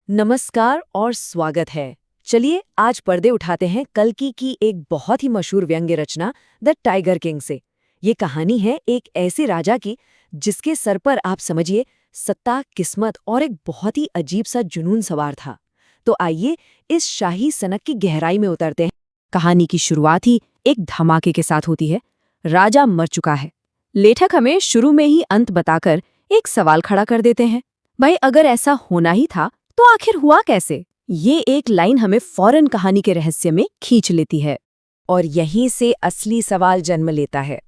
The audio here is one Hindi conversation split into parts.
नमस्कार और स्वागत है। चलिए आज पर्दे उठाते हैं कल्कि की एक बहुत ही मशहूर व्यंग्य रचना द टाइगर किंग से। ये कहानी है एक ऐसे राजा की जिसके सर पर आप समझिए सत्ता, किस्मत और एक बहुत ही अजीब सा जुनून सवार था। तो आइए इस शाही सनक की गहराई में उतरते हैं। कहानी की शुरुआत ही एक धमाके के साथ होती है। राजा मर चुका है। लेखक हमें शुरू में ही अंत बताकर एक सवाल खड़ा कर देते हैं, भाई अगर ऐसा होना ही था तो आखिर हुआ कैसे? ये एक लाइन हमें फौरन कहानी के रहस्य में खींच लेती है और यहीं से असली सवाल जन्म लेता है।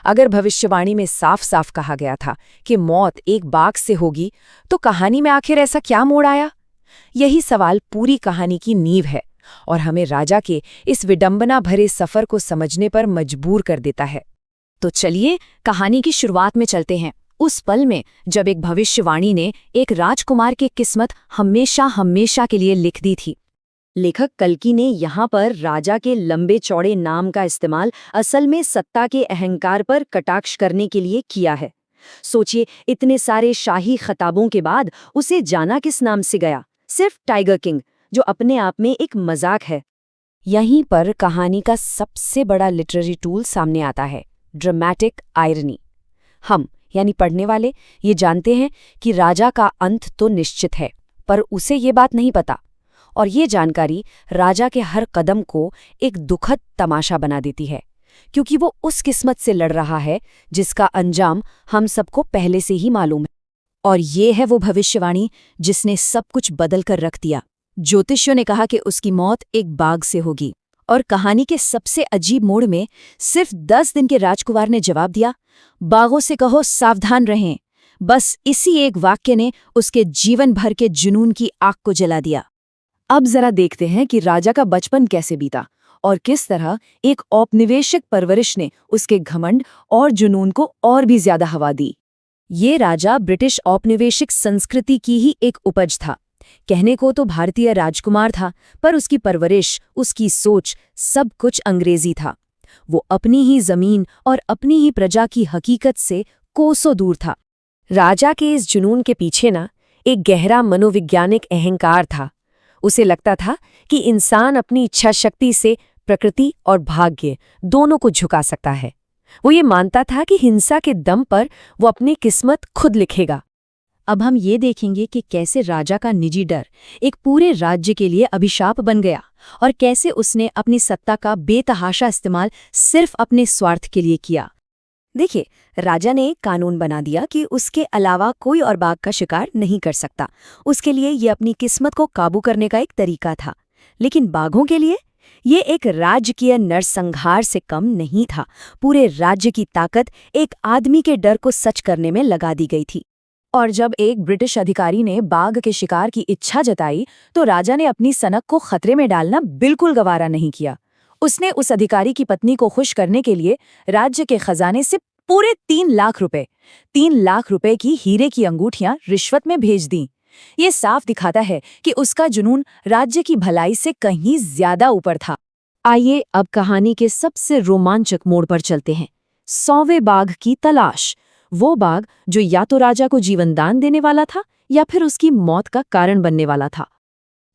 अगर भविष्यवाणी में साफ साफ कहा गया था कि मौत एक बाघ से होगी, तो कहानी में आखिर ऐसा क्या मोड़ आया? यही सवाल पूरी कहानी की नींव है और हमें राजा के इस विडंबना भरे सफर को समझने पर मजबूर कर देता है। तो चलिए कहानी की शुरुआत में चलते हैं, उस पल में जब एक भविष्यवाणी ने एक राजकुमार की किस्मत हमेशा हमेशा के लिए लिख दी थी। लेखक कल्कि ने यहाँ पर राजा के लंबे चौड़े नाम का इस्तेमाल असल में सत्ता के अहंकार पर कटाक्ष करने के लिए किया है। सोचिए, इतने सारे शाही खिताबों के बाद उसे जाना किस नाम से गया? सिर्फ टाइगर किंग, जो अपने आप में एक मजाक है। यहीं पर कहानी का सबसे बड़ा लिटरेरी टूल सामने आता है, ड्रामेटिक आयरनी। हम यानी पढ़ने वाले ये जानते हैं कि राजा का अंत तो निश्चित है, पर उसे ये बात नहीं पता, और ये जानकारी राजा के हर कदम को एक दुखद तमाशा बना देती है, क्योंकि वो उस किस्मत से लड़ रहा है जिसका अंजाम हम सबको पहले से ही मालूम है। और ये है वो भविष्यवाणी जिसने सब कुछ बदल कर रख दिया। ज्योतिषियों ने कहा कि उसकी मौत एक बाघ से होगी, और कहानी के सबसे अजीब मोड़ में सिर्फ 10 दिन के राजकुमार ने जवाब दिया, बाघों से कहो सावधान रहें। बस इसी एक वाक्य ने उसके जीवन भर के जुनून की आग को जला दिया। अब जरा देखते हैं कि राजा का बचपन कैसे बीता और किस तरह एक औपनिवेशिक परवरिश ने उसके घमंड और जुनून को और भी ज्यादा हवा दी। ये राजा ब्रिटिश औपनिवेशिक संस्कृति की ही एक उपज था। कहने को तो भारतीय राजकुमार था, पर उसकी परवरिश, उसकी सोच, सब कुछ अंग्रेजी था। वो अपनी ही जमीन और अपनी ही प्रजा की हकीकत से कोसों दूर था। राजा के इस जुनून के पीछे ना एक गहरा मनोवैज्ञानिक अहंकार था। उसे लगता था कि इंसान अपनी इच्छा शक्ति से प्रकृति और भाग्य दोनों को झुका सकता है। वो ये मानता था कि हिंसा के दम पर वो अपनी किस्मत खुद लिखेगा। अब हम ये देखेंगे कि कैसे राजा का निजी डर एक पूरे राज्य के लिए अभिशाप बन गया, और कैसे उसने अपनी सत्ता का बेतहाशा इस्तेमाल सिर्फ अपने स्वार्थ के लिए किया। देखिए, राजा ने एक कानून बना दिया कि उसके अलावा कोई और बाघ का शिकार नहीं कर सकता। उसके लिए ये अपनी किस्मत को काबू करने का एक तरीका था। लेकिन बाघों के लिए ये एक राजकीय नरसंहार से कम नहीं था। पूरे राज्य की ताकत एक आदमी के डर को सच करने में लगा दी गई थी। और जब एक ब्रिटिश अधिकारी ने बाघ के शिकार की इच्छा जताई, तो राजा ने अपनी सनक को खतरे में डालना बिल्कुल गवारा नहीं किया। उसने उस अधिकारी की पत्नी को खुश करने के लिए राज्य के खजाने से पूरे 3 लाख रुपए की हीरे की अंगूठियां रिश्वत में भेज दी। ये साफ दिखाता है कि उसका जुनून राज्य की भलाई से कहीं ज्यादा ऊपर था। आइए अब कहानी के सबसे रोमांचक मोड़ पर चलते हैं, 100वें बाघ की तलाश। वो बाघ जो या तो राजा को जीवनदान देने वाला था या फिर उसकी मौत का कारण बनने वाला था।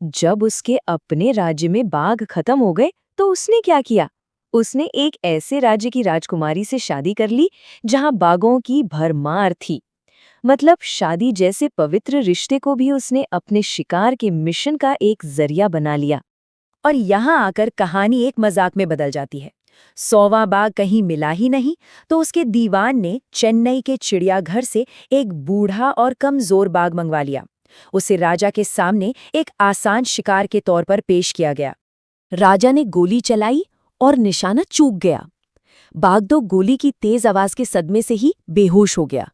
जब उसके अपने राज्य में बाघ खत्म हो गए, तो उसने क्या किया? उसने एक ऐसे राज्य की राजकुमारी से शादी कर ली जहां बाघों की भरमार थी। मतलब शादी जैसे पवित्र रिश्ते को भी उसने अपने शिकार के मिशन का एक जरिया बना लिया। और यहाँ आकर कहानी एक मजाक में बदल जाती है। 100वां बाघ कहीं मिला ही नहीं, तो उसके दीवान ने चेन्नई के चिड़ियाघर से एक बूढ़ा और कमजोर बाघ मंगवा लिया। उसे राजा के सामने एक आसान शिकार के तौर पर पेश किया गया। राजा ने गोली चलाई और निशाना चूक गया। बाघ तो गोली की तेज आवाज के सदमे से ही बेहोश हो गया।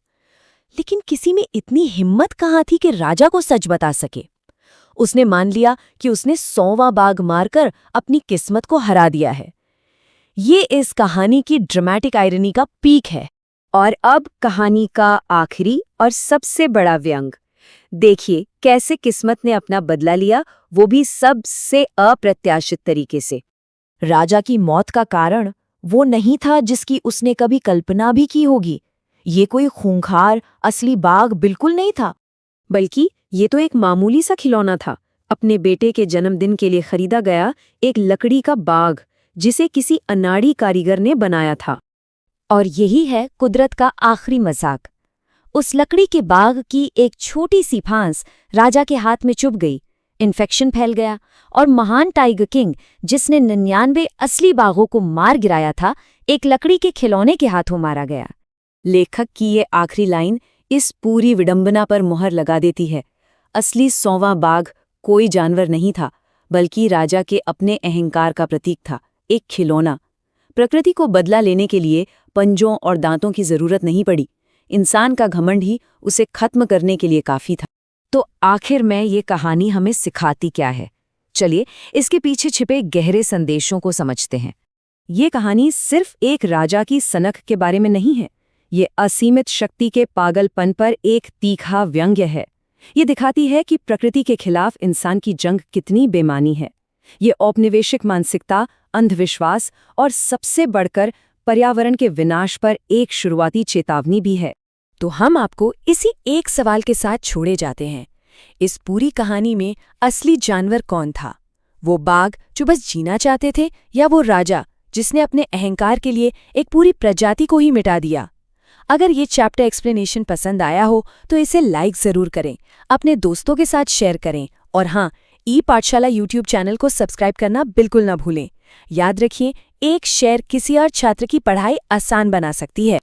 लेकिन किसी में इतनी हिम्मत कहाँ थी कि राजा को सच बता सके। उसने मान लिया कि उसने 100वां बाघ मारकर अपनी किस्मत को हरा दिया है। ये इस कहानी की ड्रामेटिक आयरनी का पीक है। और अब कहानी का आखिरी और सबसे बड़ा व्यंग। देखिए कैसे किस्मत ने अपना बदला लिया, वो भी सबसे अप्रत्याशित तरीके से। राजा की मौत का कारण वो नहीं था जिसकी उसने कभी कल्पना भी की होगी। ये कोई खूंखार असली बाघ बिल्कुल नहीं था, बल्कि ये तो एक मामूली सा खिलौना था, अपने बेटे के जन्मदिन के लिए खरीदा गया एक लकड़ी का बाग जिसे किसी अनाड़ी कारीगर ने बनाया था। और यही है कुदरत का आखिरी मजाक। उस लकड़ी के बाग की एक छोटी सी फांस राजा के हाथ में चुभ गई, इन्फेक्शन फैल गया और महान टाइगर किंग, जिसने 99 असली बाघों को मार गिराया था, एक लकड़ी के खिलौने के हाथों मारा गया। लेखक की ये आखिरी लाइन इस पूरी विडंबना पर मुहर लगा देती है। असली 100वां बाघ कोई जानवर नहीं था, बल्कि राजा के अपने अहंकार का प्रतीक था, एक खिलौना। प्रकृति को बदला लेने के लिए पंजों और दांतों की जरूरत नहीं पड़ी। इंसान का घमंड ही उसे खत्म करने के लिए काफी था। तो आखिर में ये कहानी हमें सिखाती क्या है? चलिए इसके पीछे छिपे गहरे संदेशों को समझते हैं। ये कहानी सिर्फ एक राजा की सनक के बारे में नहीं है। ये असीमित शक्ति के पागलपन पर एक तीखा व्यंग्य है। ये दिखाती है कि प्रकृति के खिलाफ इंसान की जंग कितनी बेमानी है। ये औपनिवेशिक मानसिकता, अंधविश्वास और सबसे बढ़कर पर्यावरण के विनाश पर एक शुरुआती चेतावनी भी है। तो हम आपको इसी एक सवाल के साथ छोड़े जाते हैं। इस पूरी कहानी में असली जानवर कौन था? वो बाघ जो बस जीना चाहते थे, या वो राजा जिसने अपने अहंकार के लिए एक पूरी प्रजाति को ही मिटा दिया? अगर ये चैप्टर एक्सप्लेनेशन पसंद आया हो तो इसे लाइक ज़रूर करें, अपने दोस्तों के साथ शेयर करें और हाँ, ई पाठशाला यूट्यूब चैनल को सब्सक्राइब करना बिल्कुल ना भूलें। याद रखिए, एक शेयर किसी और छात्र की पढ़ाई आसान बना सकती है।